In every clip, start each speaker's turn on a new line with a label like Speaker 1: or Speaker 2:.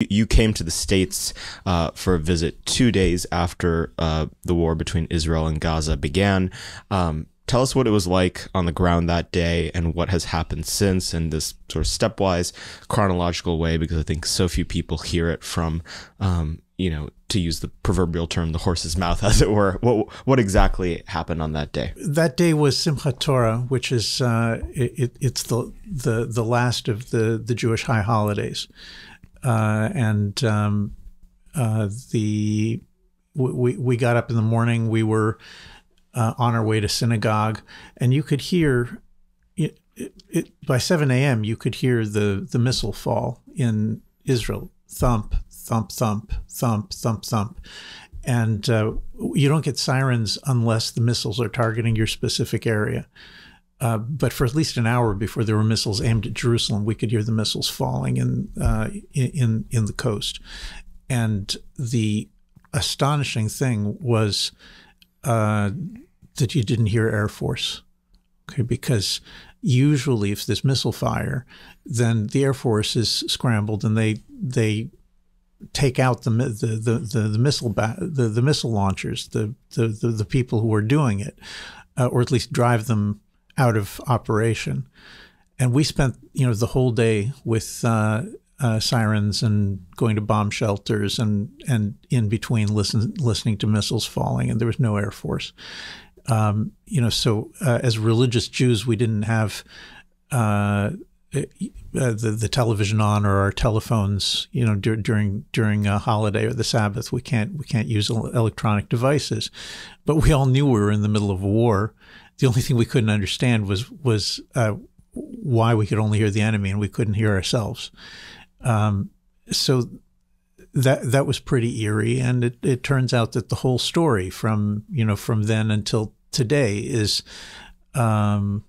Speaker 1: You came to the States for a visit 2 days after the war between Israel and Gaza began. Tell us what it was like on the ground that day and what has happened since in this sort of stepwise chronological way, because I think so few people hear it from, to use the proverbial term, the horse's mouth, as it were. What exactly happened on that day?
Speaker 2: That day was Simchat Torah, which is it's the last of the Jewish high holidays, we got up in the morning. We were on our way to synagogue, and you could hear by 7 a.m. you could hear the missile fall in Israel, thump, thump, thump, thump, thump, thump, and you don't get sirens unless the missiles are targeting your specific area. But for at least an hour before there were missiles aimed at Jerusalem, we could hear the missiles falling in the coast. And the astonishing thing was that you didn't hear Air Force, okay? Because usually, if there's missile fire, then the Air Force is scrambled and they take out the missile launchers, the people who are doing it, or at least drive them out of operation. And we spent the whole day with sirens and going to bomb shelters and in between listening to missiles falling, and there was no Air Force. So as religious Jews, we didn't have the television on or our telephones, during a holiday or the Sabbath. We can't use electronic devices, but we all knew we were in the middle of a war. The only thing we couldn't understand was why we could only hear the enemy and we couldn't hear ourselves. So that was pretty eerie, and it turns out that the whole story from then until today is for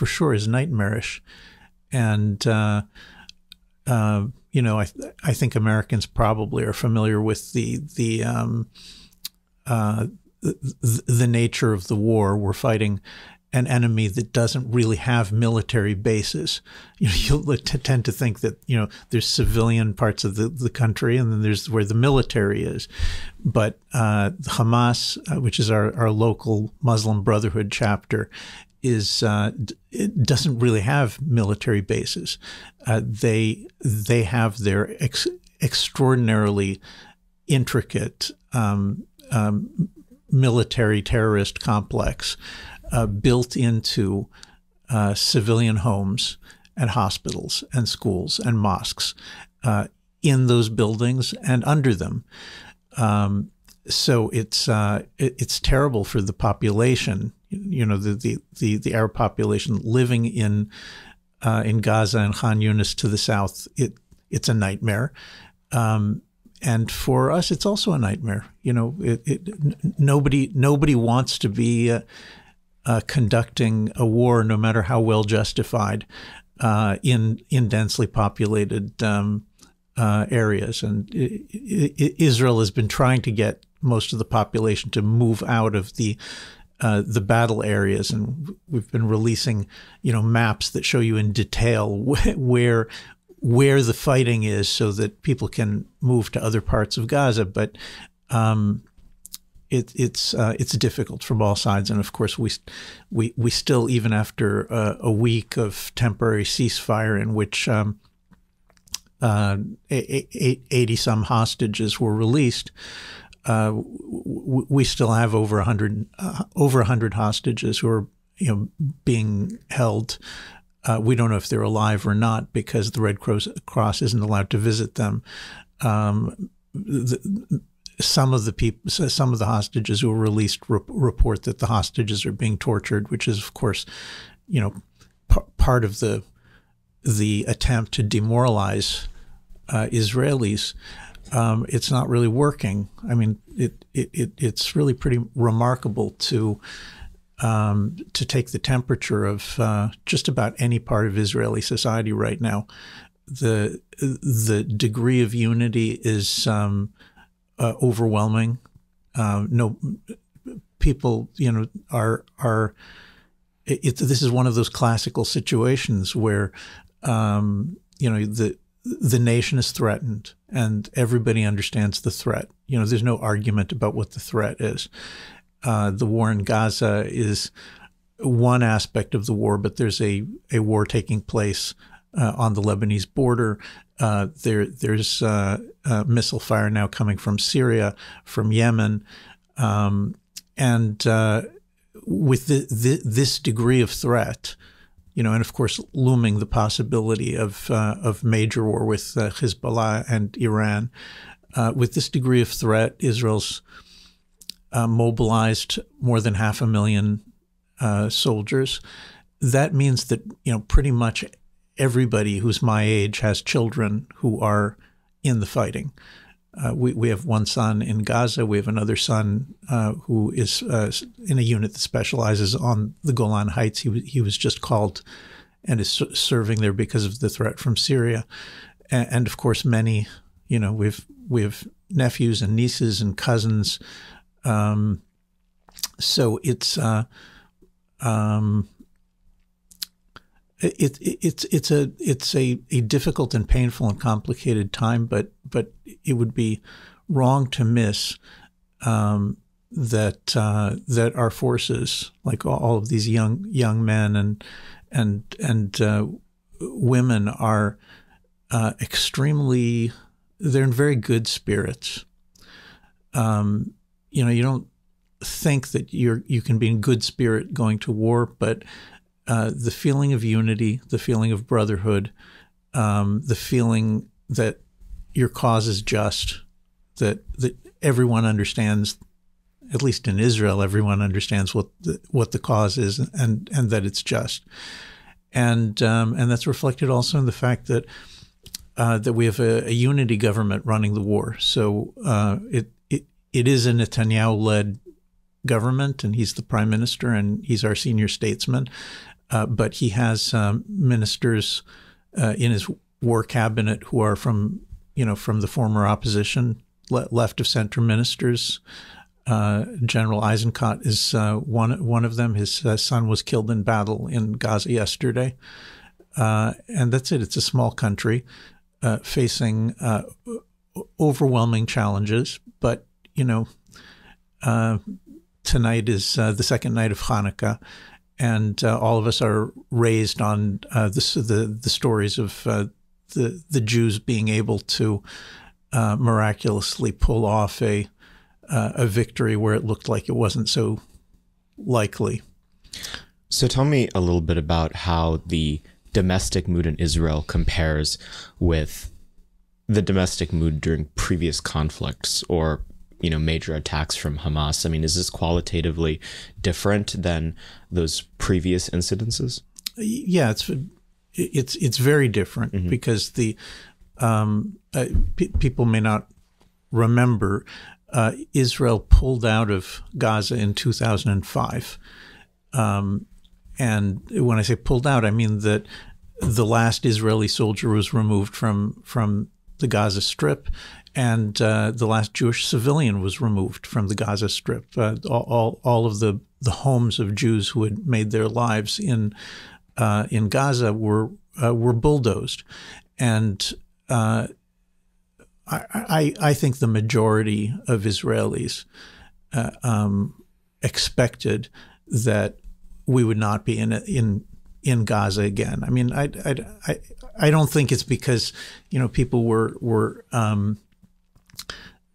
Speaker 2: sure is nightmarish, and I think Americans probably are familiar with the nature of the war. We're fighting an enemy that doesn't really have military bases. You'll tend to think that there's civilian parts of the country, and then there's where the military is. But Hamas, which is our local Muslim Brotherhood chapter, it doesn't really have military bases. They have their extraordinarily intricate military terrorist complex built into civilian homes and hospitals and schools and mosques in those buildings and under them. So it's terrible for the population, the Arab population living in Gaza and Khan Yunis to the south. It's a nightmare. And for us, it's also a nightmare. Nobody wants to be conducting a war, no matter how well justified, in densely populated areas. And Israel has been trying to get most of the population to move out of the battle areas, and we've been releasing maps that show you in detail where the fighting is, so that people can move to other parts of Gaza. But it's difficult from all sides, and of course we still, even after a week of temporary ceasefire in which 80 some hostages were released, we still have over 100 hostages who are being held. We don't know if they're alive or not, because the Red Cross isn't allowed to visit them. Some of the hostages who were released report that the hostages are being tortured, which is, of course, part of the attempt to demoralize Israelis. It's not really working. I mean, it's really pretty remarkable to take the temperature of just about any part of Israeli society right now. The degree of unity is overwhelming. No people, this is one of those classical situations where the nation is threatened, and everybody understands the threat. There's no argument about what the threat is. The war in Gaza is one aspect of the war, but there's a war taking place on the Lebanese border. There's missile fire now coming from Syria, from Yemen, and with this degree of threat, and of course looming the possibility of major war with Hezbollah and Iran. With this degree of threat, Israel's mobilized more than 500,000 soldiers. That means that pretty much everybody who's my age has children who are in the fighting. We have one son in Gaza. We have another son who is in a unit that specializes on the Golan Heights. He was just called and is serving there because of the threat from Syria. And of course, many, we have nephews and nieces and cousins. So it's a difficult and painful and complicated time, but it would be wrong to miss that our forces, like all of these young men and women, are extremely. They're in very good spirits. You don't think that you can be in good spirit going to war, but the feeling of unity, the feeling of brotherhood, the feeling that your cause is just, that everyone understands, at least in Israel, everyone understands what the cause is, and that it's just, and that's reflected also in the fact that we have a unity government running the war. So it is a Netanyahu-led government, and he's the prime minister, and he's our senior statesman. But he has ministers in his war cabinet who are from the former opposition, left of center ministers. General Eisenkot is one of them. His son was killed in battle in Gaza yesterday. And that's it. It's a small country facing overwhelming challenges. But, tonight is the second night of Hanukkah. And all of us are raised on the stories of the Jews being able to miraculously pull off a victory where it looked like it wasn't so likely.
Speaker 1: So tell me a little bit about how the domestic mood in Israel compares with the domestic mood during previous conflicts or major attacks from Hamas. I mean, is this qualitatively different than those previous incidences?
Speaker 2: Yeah, it's very different because the people may not remember Israel pulled out of Gaza in 2005. And when I say pulled out, I mean that the last Israeli soldier was removed from the Gaza Strip, and the last Jewish civilian was removed from the Gaza Strip. All of the homes of Jews who had made their lives in Gaza were bulldozed, and I think the majority of Israelis expected that we would not be in Gaza again. I mean, I don't think it's because people were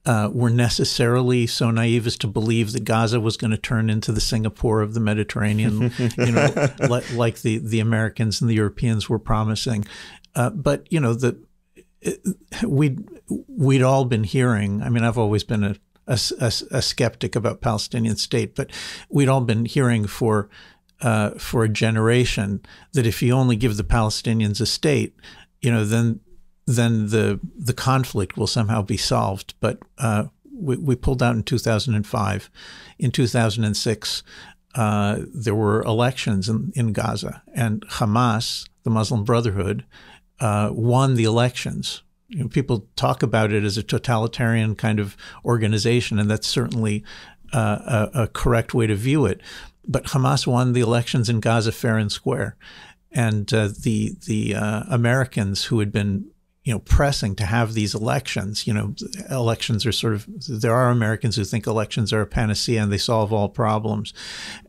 Speaker 2: necessarily so naive as to believe that Gaza was going to turn into the Singapore of the Mediterranean, like the Americans and the Europeans were promising. But we'd all been hearing. I mean, I've always been a skeptic about Palestinian state, but we'd all been hearing for a generation that if you only give the Palestinians a state, then the conflict will somehow be solved. But we pulled out in 2005. In 2006, there were elections in Gaza, and Hamas, the Muslim Brotherhood, won the elections. People talk about it as a totalitarian kind of organization, and that's certainly a correct way to view it. But Hamas won the elections in Gaza fair and square. and the Americans who had been pressing to have these elections. Elections are sort of, there are Americans who think elections are a panacea and they solve all problems,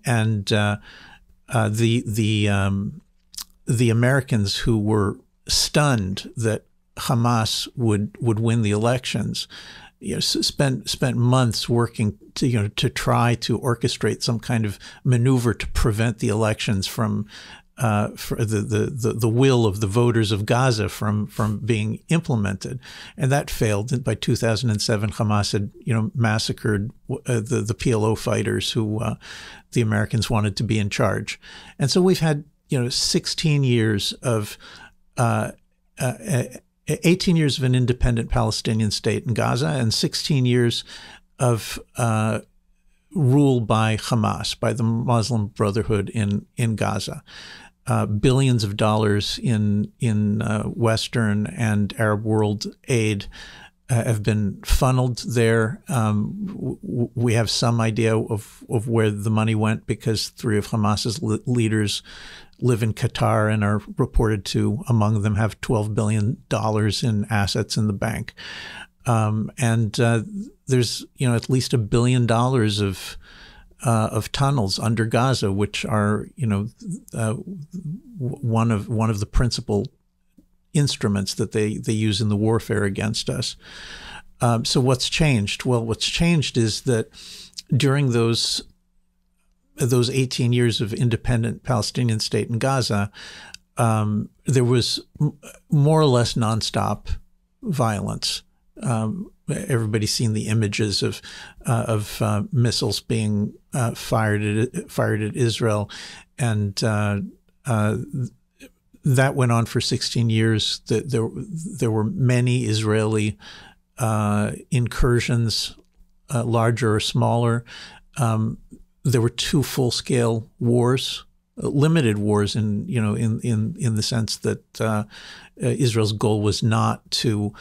Speaker 2: and the Americans who were stunned that Hamas would win the elections, spent months working to try to orchestrate some kind of maneuver to prevent the elections from for the will of the voters of Gaza from being implemented, and that failed. And by 2007, Hamas had massacred the PLO fighters who the Americans wanted to be in charge, and so we've had 16 years of 18 years of an independent Palestinian state in Gaza, and 16 years of rule by Hamas, by the Muslim Brotherhood in Gaza. Billions of dollars in Western and Arab world aid have been funneled there. We have some idea of where the money went because 3 of Hamas's leaders live in Qatar and are reported to, among them, have $12 billion in assets in the bank. And there's at least $1 billion of tunnels under Gaza, which are one of the principal instruments that they use in the warfare against us. So what's changed? Well, what's changed is that during those 18 years of independent Palestinian state in Gaza, there was more or less nonstop violence. Everybody's seen the images of missiles being fired at Israel, and that went on for 16 years. There were many Israeli incursions, larger or smaller. There were 2 full-scale wars, limited wars in the sense that Israel's goal was not to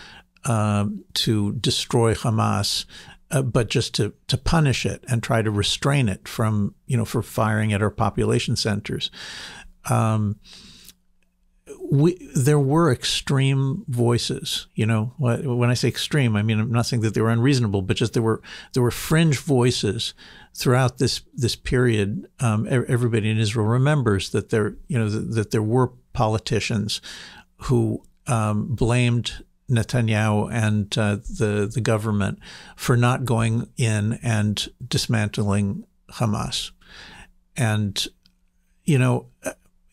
Speaker 2: destroy Hamas, but just to punish it and try to restrain it from for firing at our population centers. There were extreme voices. When I say extreme, I mean I'm not saying that they were unreasonable, but just there were fringe voices throughout this period. Everybody in Israel remembers that there were politicians who blamed Netanyahu and the government for not going in and dismantling Hamas. And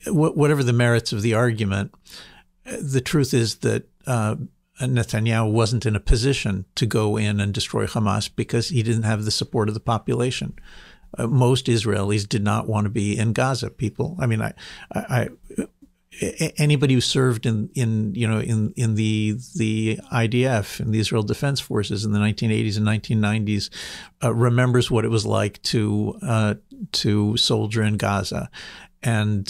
Speaker 2: whatever the merits of the argument, the truth is that Netanyahu wasn't in a position to go in and destroy Hamas because he didn't have the support of the population. Most Israelis did not want to be in Gaza. Anybody who served in the IDF, in the Israel Defense Forces in the 1980s and 1990s, remembers what it was like to soldier in Gaza, and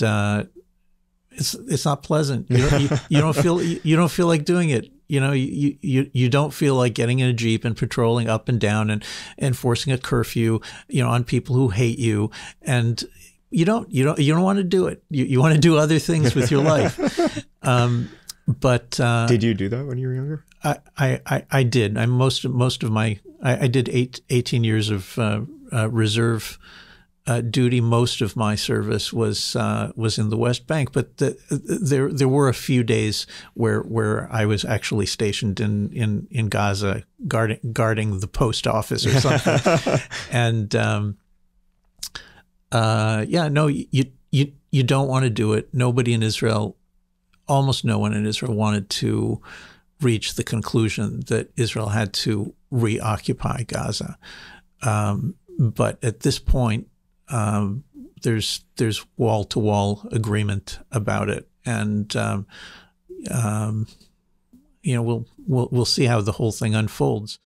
Speaker 2: it's not pleasant. You don't feel like doing it. You don't feel like getting in a Jeep and patrolling up and down and enforcing a curfew, on people who hate you, and you don't want to do it. You want to do other things with your life. But
Speaker 1: did you do that when you were younger?
Speaker 2: I did. I did 18 years of reserve duty. Most of my service was in the West Bank, but there were a few days where I was actually stationed in Gaza, guarding the post office or something. And you don't want to do it. Nobody in Israel, almost no one in Israel, wanted to reach the conclusion that Israel had to reoccupy Gaza. But at this point, there's wall-to-wall agreement about it, and we'll see how the whole thing unfolds.